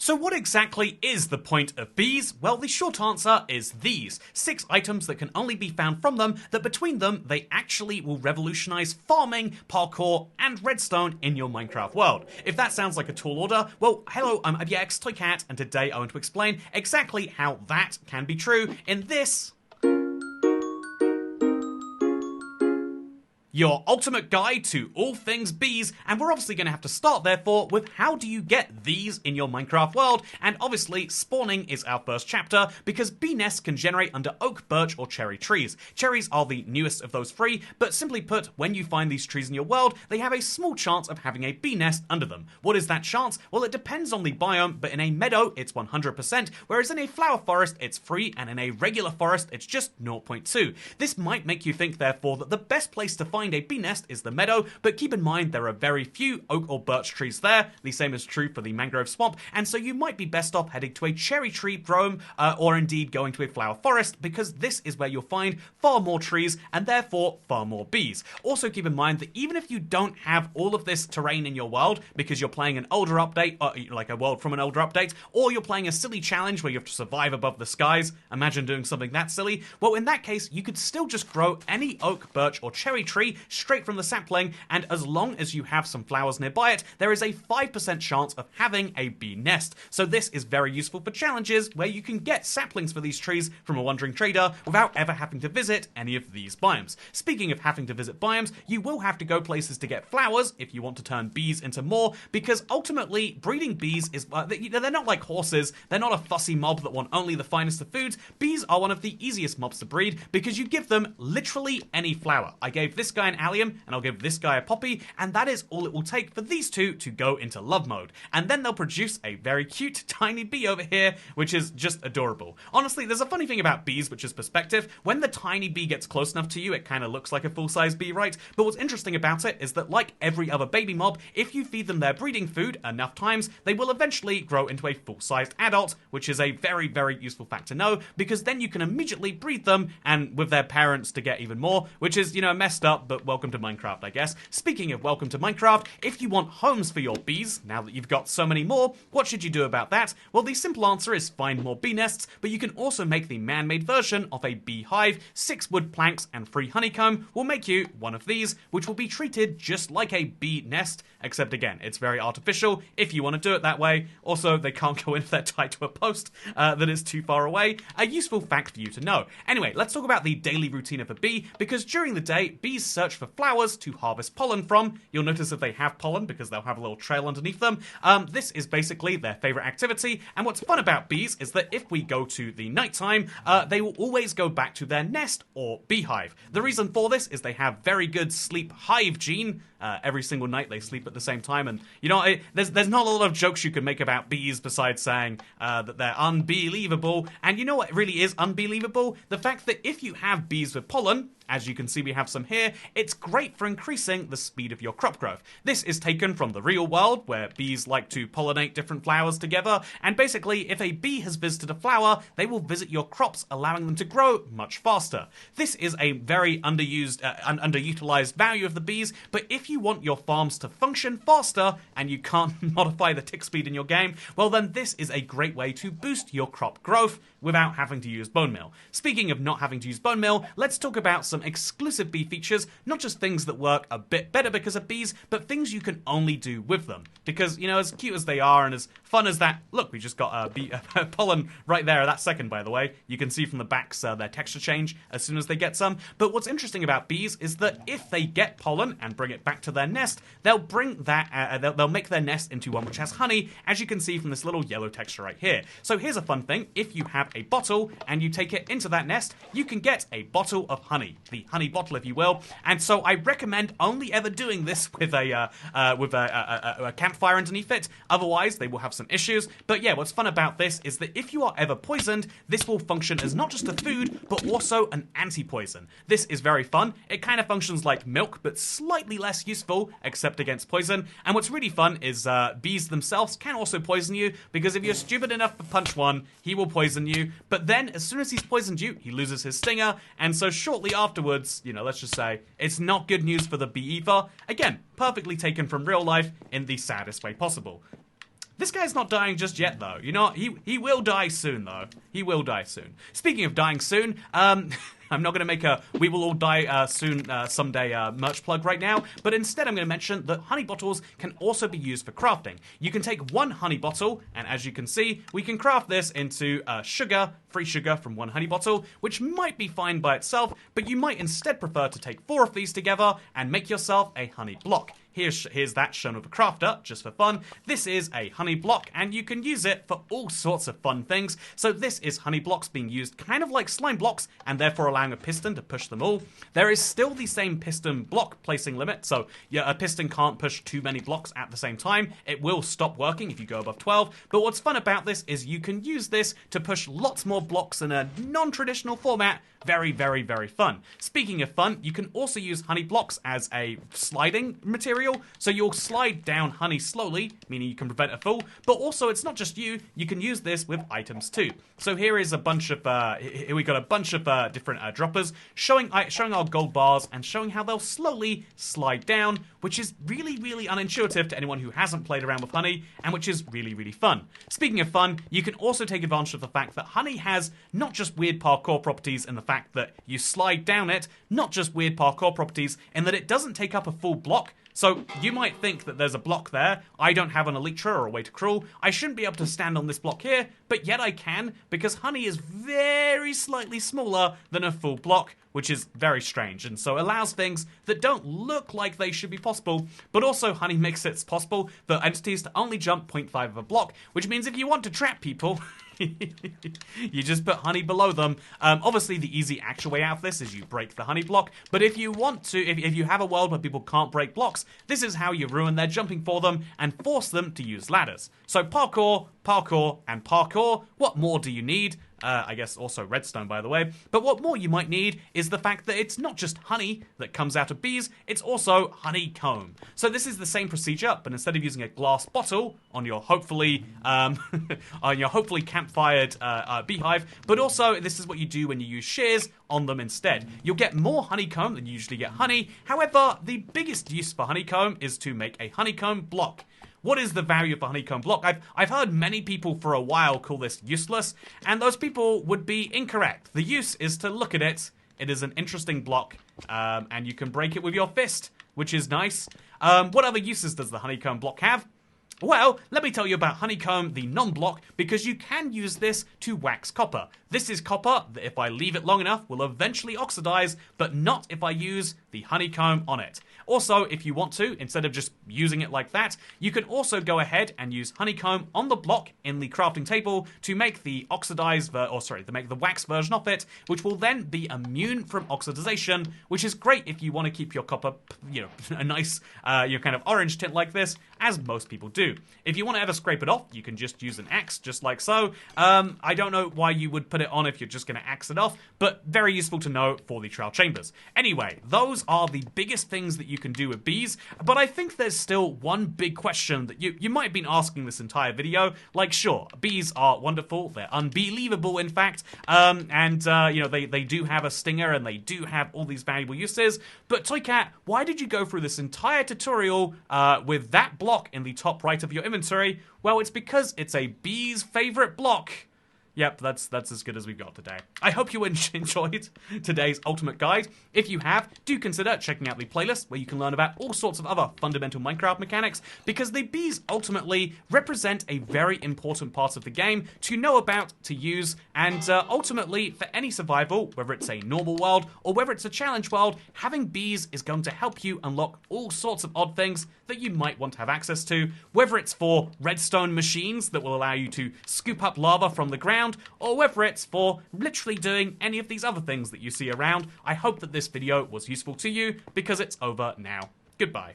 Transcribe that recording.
So what exactly is the point of bees? Well, the short answer is these 6 items that can only be found from them, that between them they actually will revolutionize farming, parkour, and redstone in your Minecraft world. If that sounds like a tall order, well, hello, I'm ABX Toy Cat, and today I want to explain exactly how that can be true in this your ultimate guide to all things bees, and we're obviously going to have to start therefore with how do you get these in your Minecraft world, and obviously spawning is our first chapter because bee nests can generate under oak, birch, or cherry trees. Cherries are the newest of those 3, but simply put, when you find these trees in your world, they have a small chance of having a bee nest under them. What is that chance? Well, it depends on the biome, but in a meadow it's 100%, whereas in a flower forest it's free, and in a regular forest it's just 0.2. This might make you think therefore that the best place to find a bee nest is the meadow, but keep in mind there are very few oak or birch trees there. The same is true for the mangrove swamp, and so you might be best off heading to a cherry tree biome, or indeed going to a flower forest, because this is where you'll find far more trees and therefore far more bees. Also keep in mind that even if you don't have all of this terrain in your world because you're playing an older update, like a world from an older update, or you're playing a silly challenge where you have to survive above the skies, imagine doing something that silly, well in that case you could still just grow any oak, birch, or cherry tree straight from the sapling, and as long as you have some flowers nearby it, there is a 5% chance of having a bee nest. So this is very useful for challenges where you can get saplings for these trees from a wandering trader without ever having to visit any of these biomes. Speaking of having to visit biomes, you will have to go places to get flowers if you want to turn bees into more, because ultimately breeding bees is, they're not like horses, they're not a fussy mob that want only the finest of foods. Bees are one of the easiest mobs to breed because you give them literally any flower. I gave this guy an allium, and I'll give this guy a poppy, and that is all it will take for these two to go into love mode. And then they'll produce a very cute tiny bee over here, which is just adorable. Honestly, there's a funny thing about bees, which is perspective. When the tiny bee gets close enough to you, it kind of looks like a full-size bee, right? But what's interesting about it is that, like every other baby mob, if you feed them their breeding food enough times, they will eventually grow into a full-sized adult, which is a very, very useful fact to know, because then you can immediately breed them and with their parents to get even more, which is, messed up, but welcome to Minecraft, I guess. Speaking of welcome to Minecraft, if you want homes for your bees, now that you've got so many more, what should you do about that? Well, the simple answer is find more bee nests, but you can also make the man-made version of a beehive. 6 wood planks and 3 honeycomb will make you one of these, which will be treated just like a bee nest, except again, it's very artificial if you want to do it that way. Also, they can't go in if they're tied to a post that is too far away. A useful fact for you to know. Anyway, let's talk about the daily routine of a bee, because during the day, bees search for flowers to harvest pollen from. You'll notice that they have pollen because they'll have a little trail underneath them. This is basically their favorite activity, and what's fun about bees is that if we go to the nighttime, they will always go back to their nest or beehive. The reason for this is they have very good sleep hive gene. Every single night they sleep at the same time, and there's not a lot of jokes you can make about bees besides saying that they're unbelievable. And you know what really is unbelievable? The fact that if you have bees with pollen, as you can see we have some here, it's great for increasing the speed of your crop growth. This is taken from the real world, where bees like to pollinate different flowers together, and basically if a bee has visited a flower, they will visit your crops, allowing them to grow much faster. This is a very underutilized value of the bees, but if you want your farms to function faster, and you can't modify the tick speed in your game, well then this is a great way to boost your crop growth without having to use bone meal. Speaking of not having to use bone meal, let's talk about some exclusive bee features, not just things that work a bit better because of bees, but things you can only do with them. Because, as cute as they are and as fun as that, look, we just got pollen right there that second, by the way. You can see from the backs their texture change as soon as they get some. But what's interesting about bees is that if they get pollen and bring it back to their nest, they'll bring that, they'll make their nest into one which has honey, as you can see from this little yellow texture right here. So here's a fun thing. If you have a bottle and you take it into that nest, you can get a bottle of honey. The honey bottle, if you will. And so I recommend only ever doing this with a campfire underneath it. Otherwise, they will have some issues. But yeah, what's fun about this is that if you are ever poisoned, this will function as not just a food, but also an anti-poison. This is very fun. It kind of functions like milk, but slightly less useful, except against poison. And what's really fun is bees themselves can also poison you, because if you're stupid enough to punch one, he will poison you. But then, as soon as he's poisoned you, he loses his stinger, and so shortly afterwards, let's just say, it's not good news for the beekeeper. Again, perfectly taken from real life in the saddest way possible. This guy's not dying just yet, though. You know, he will die soon, though. He will die soon. Speaking of dying soon, I'm not going to make a "we will all die soon someday" merch plug right now, but instead I'm going to mention that honey bottles can also be used for crafting. You can take one honey bottle, and as you can see, we can craft this into sugar, free sugar from one honey bottle, which might be fine by itself, but you might instead prefer to take 4 of these together and make yourself a honey block. Here's that shown with a crafter, just for fun. This is a honey block, and you can use it for all sorts of fun things. So this is honey blocks being used kind of like slime blocks, and therefore allowing a piston to push them all. There is still the same piston block placing limit, so yeah, a piston can't push too many blocks at the same time. It will stop working if you go above 12, but what's fun about this is you can use this to push lots more blocks in a non-traditional format. Very, very, very fun. Speaking of fun, you can also use honey blocks as a sliding material, so you'll slide down honey slowly, meaning you can prevent a fall, but also it's not just you can use this with items too. So here is a bunch of, here we got a bunch of different droppers showing our gold bars and showing how they'll slowly slide down, which is really, really unintuitive to anyone who hasn't played around with honey, and which is really, really fun. Speaking of fun, you can also take advantage of the fact that honey has not just weird parkour properties in the fact that you slide down it, not just weird parkour properties in that it doesn't take up a full block. So you might think that there's a block there. I don't have an elytra or a way to crawl. I shouldn't be able to stand on this block here, but yet I can, because honey is very slightly smaller than a full block, which is very strange, and so allows things that don't look like they should be possible, but also honey makes it possible for entities to only jump 0.5 of a block, which means if you want to trap people, you just put honey below them. Obviously, the easy actual way out of this is you break the honey block, but if you want to, if you have a world where people can't break blocks, this is how you ruin their jumping for them and force them to use ladders. So parkour, parkour, and parkour. What more do you need? I guess also redstone, by the way. But what more you might need is the fact that it's not just honey that comes out of bees, it's also honeycomb. So this is the same procedure, but instead of using a glass bottle on your hopefully campfired beehive, but also this is what you do when you use shears on them instead. You'll get more honeycomb than you usually get honey. However, the biggest use for honeycomb is to make a honeycomb block. What is the value of a honeycomb block? I've heard many people for a while call this useless, and those people would be incorrect. The use is to look at it. It is an interesting block, and you can break it with your fist, which is nice. What other uses does the honeycomb block have? Well, let me tell you about honeycomb, the non-block, because you can use this to wax copper. This is copper that if I leave it long enough will eventually oxidize, but not if I use the honeycomb on it. Also, if you want to, instead of just using it like that, you can also go ahead and use honeycomb on the block in the crafting table to make the to make the wax version of it, which will then be immune from oxidization, which is great if you want to keep your copper, a nice, kind of orange tint like this, as most people do. If you want to ever scrape it off, you can just use an axe, just like so. I don't know why you would put it on if you're just going to axe it off, but very useful to know for the trial chambers. Anyway, those are the biggest things that you can do with bees, but I think there's still one big question that you might have been asking this entire video. Like, sure, bees are wonderful, they're unbelievable in fact, they do have a stinger and they do have all these valuable uses, but Toycat, why did you go through this entire tutorial with that block in the top right of your inventory? Well, it's because it's a bee's favorite block. Yep, that's as good as we've got today. I hope you enjoyed today's ultimate guide. If you have, do consider checking out the playlist where you can learn about all sorts of other fundamental Minecraft mechanics, because the bees ultimately represent a very important part of the game to know about, to use, and ultimately for any survival, whether it's a normal world or whether it's a challenge world, having bees is going to help you unlock all sorts of odd things that you might want to have access to, whether it's for redstone machines that will allow you to scoop up lava from the ground, or whether it's for literally doing any of these other things that you see around. I hope that this video was useful to you, because it's over now. Goodbye.